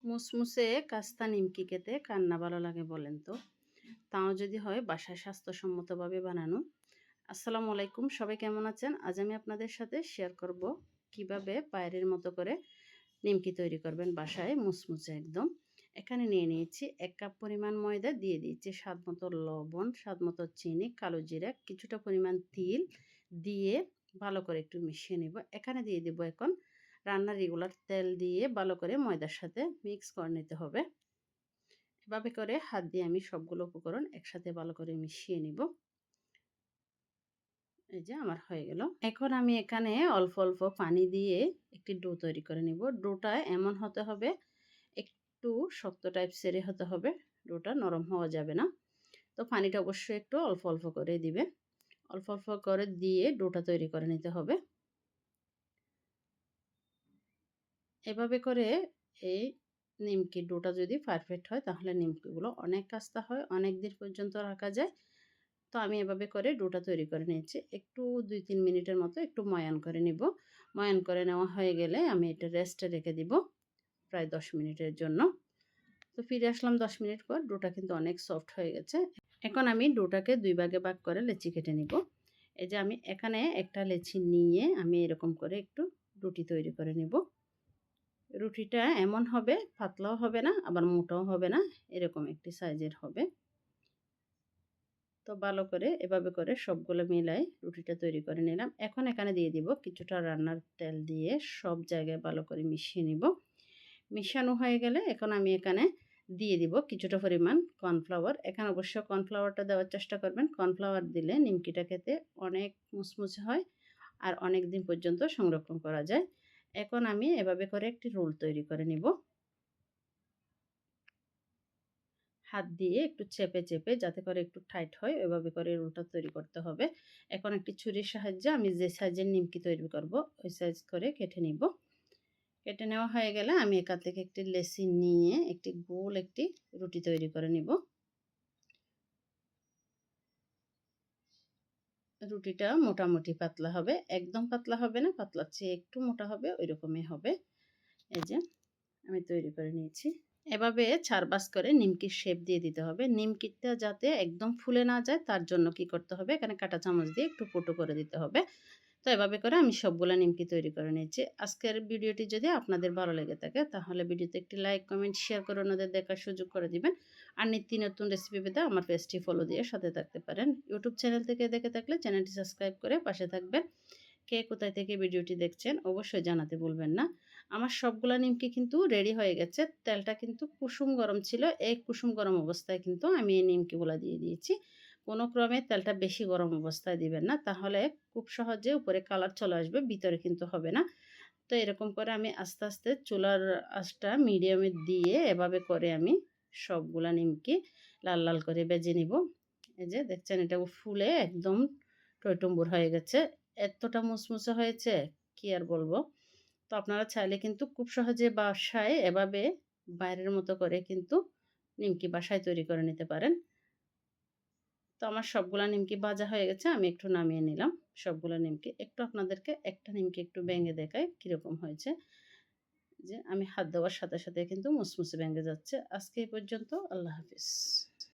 মুসমুসে কাস্তা নিমকি খেতে কার না ভালো লাগে বলেন তো? তাও যদি হয় বাসায় স্বাস্থ্যসম্মতভাবে বানানো। আসসালামু আলাইকুম, সবাই কেমন আছেন? আজ আমি আপনাদের সাথে শেয়ার করব কিভাবে পায়েরের মতো করে নিমকি তৈরি করবেন বাসায় মুসমুসে একদম। এখানে নিয়ে নিয়েছি 1 কাপ পরিমাণ ময়দা, দিয়ে দিয়েছি স্বাদ মতো লবণ, স্বাদ মতো চিনি, কালো জিরা, কিছুটা পরিমাণ তিল দিয়ে ভালো করে একটু মিশিয়ে নিব। এখানে দিয়ে দিব এখন রান্নার রেগুলার তেল দিয়ে ভালো করে ময়দার সাথে মিক্স করে নিতে হবে। এভাবে করে হাত দিয়ে আমি সবগুলো উপকরণ একসাথে ভালো করে মিশিয়ে নিব। এই যে আমার হয়ে গেল। এখন আমি এখানে অল্প অল্প পানি দিয়ে একটি ডো তৈরি করে নিব। ডোটা এমন হতে হবে, একটু শক্ত টাইপসেরই হতে হবে। ডোটা নরম হওয়া যাবে না। তো পানিটা অবশ্যই একটু অল্প অল্প করে দিবেন। অল্প অল্প করে দিয়ে ডোটা তৈরি করে নিতে হবে। এভাবে করে এই নিমকির ডোটা যদি পারফেক্ট হয় তাহলে নিমকিগুলো অনেক খাস্তা হয়, অনেক দিন পর্যন্ত রাখা যায়। তো আমি এভাবে করে ডোটা তৈরি করে নিয়েছি। একটু ২-৩ মিনিটের মতো একটু ময়ান করে নিব। ময়ান করে নেওয়া হয়ে গেলে আমি এটা রেস্টে রেখে দিব প্রায় ১০ মিনিটের জন্য। তো ফিরে আসলাম ১০ মিনিট পর। ডোটা কিন্তু অনেক সফট হয়ে গেছে। এখন আমি ডোটাকে ২ ভাগে ভাগ করে লেচি কেটে নিব। এই যে আমি এখানে একটা লেচি নিয়ে আমি এরকম করে একটু রুটি তৈরি করে নিব। রুটিটা এমন হবে, পাতলাও হবে না আবার মোটাও হবে না, এরকম একটি সাইজের হবে। তো ভালো করে এভাবে করে সবগুলো মিলাই রুটিটা তৈরি করে নিলাম। এখন এখানে দিয়ে দিব কিছুটা রান্নার তেল দিয়ে সব জায়গায় ভালো করে মিশিয়ে নিব। মিশানো হয়ে গেলে এখন আমি এখানে দিয়ে দিব কিছুটা পরিমাণ কর্নফ্লাওয়ার। এখানে অবশ্য কর্নফ্লাওয়ারটা দেওয়ার চেষ্টা করবেন। কর্নফ্লাওয়ার দিলে নিমকিটা খেতে অনেক মুচমুচে হয় আর অনেক দিন পর্যন্ত সংরক্ষণ করা যায়। এখন আমি এভাবে করে একটি রোল তৈরি করে নিব। হাত দিয়ে একটু চেপে চেপে যাতে করে একটু টাইট হয়, এভাবে করে রোলটা তৈরি করতে হবে। এখন একটি ছুরির সাহায্যে আমি যে সাইজের নিমকি তৈরি করব ওই সাইজ করে কেটে নিব। কেটে নেওয়া হয়ে গেলে আমি এখান থেকে একটি লেচি নিয়ে একটি গোল একটি রুটি তৈরি করে নিব। রুটিটা মোটামুটি পাতলা হবে, একদম পাতলা হবে না, পাতলার চেয়ে একটু মোটা হবে, ওই রকমই হবে। এই যে আমি তৈরি করে নিয়েছি। এভাবে চারবাস করে নিমকির শেপ দিয়ে দিতে হবে। নিমকিটা যাতে একদম ফুলে না যায় তার জন্য কি করতে হবে, এখানে কাঁটা চামচ দিয়ে একটু ফুটো করে দিতে হবে। তো এভাবে করে আমি সবগুলো নিমকি তৈরি করে নিয়েছি। আজকের ভিডিওটি যদি আপনাদের ভালো লেগে থাকে তাহলে ভিডিওতে একটি লাইক, কমেন্ট, শেয়ার করে ওনাদের দেখার সুযোগ করে দিবেন। আর নিত্য নতুন রেসিপি পেতে আমার পেজটি ফলো দিয়ে সাথে থাকতে পারেন। ইউটিউব চ্যানেল থেকে দেখে থাকলে চ্যানেলটি সাবস্ক্রাইব করে পাশে থাকবেন। কে কোথায় থেকে ভিডিওটি দেখছেন অবশ্যই জানাতে ভুলবেন না। আমার সবগুলা নিমকি কিন্তু রেডি হয়ে গেছে। তেলটা কিন্তু কুসুম গরম ছিল। এই কুসুম গরম অবস্থায় কিন্তু আমি এই নিমকিগুলা দিয়ে দিয়েছি। কোনো ক্রমে তেলটা বেশি গরম অবস্থায় দিবেন না, তাহলে খুব সহজে উপরে কালার চলে আসবে, ভিতরে কিন্তু হবে না। তো এরকম করে আমি আস্তে আস্তে চুলার আঁচটা মিডিয়ামে দিয়ে এভাবে করে আমি সবগুলা নিমকি লাল লাল করে ভেজে নিব। এই যে দেখছেন এটা ফুলে একদম টইটুম্বুর হয়ে গেছে। এতটা মুচমুচে হয়েছে কি আর বলবো। তো আপনারা চাইলে কিন্তু খুব সহজে বাসায় এভাবে বাইরের মতো করে কিন্তু নিমকি বাসায় তৈরি করে নিতে পারেন। তো আমার সবগুলা নিমকি ভাজা হয়ে গেছে। আমি একটু নামিয়ে নিলাম সবগুলা নিমকি। একটু আপনাদেরকে একটা নিমকি একটু ভেঙে দেখাই কিরকম হয়েছে। যে আমি হাত দেওয়ার সাথে সাথে কিন্তু মুচমুচে ভেঙে যাচ্ছে। আজকে এই পর্যন্ত। আল্লাহ হাফিজ।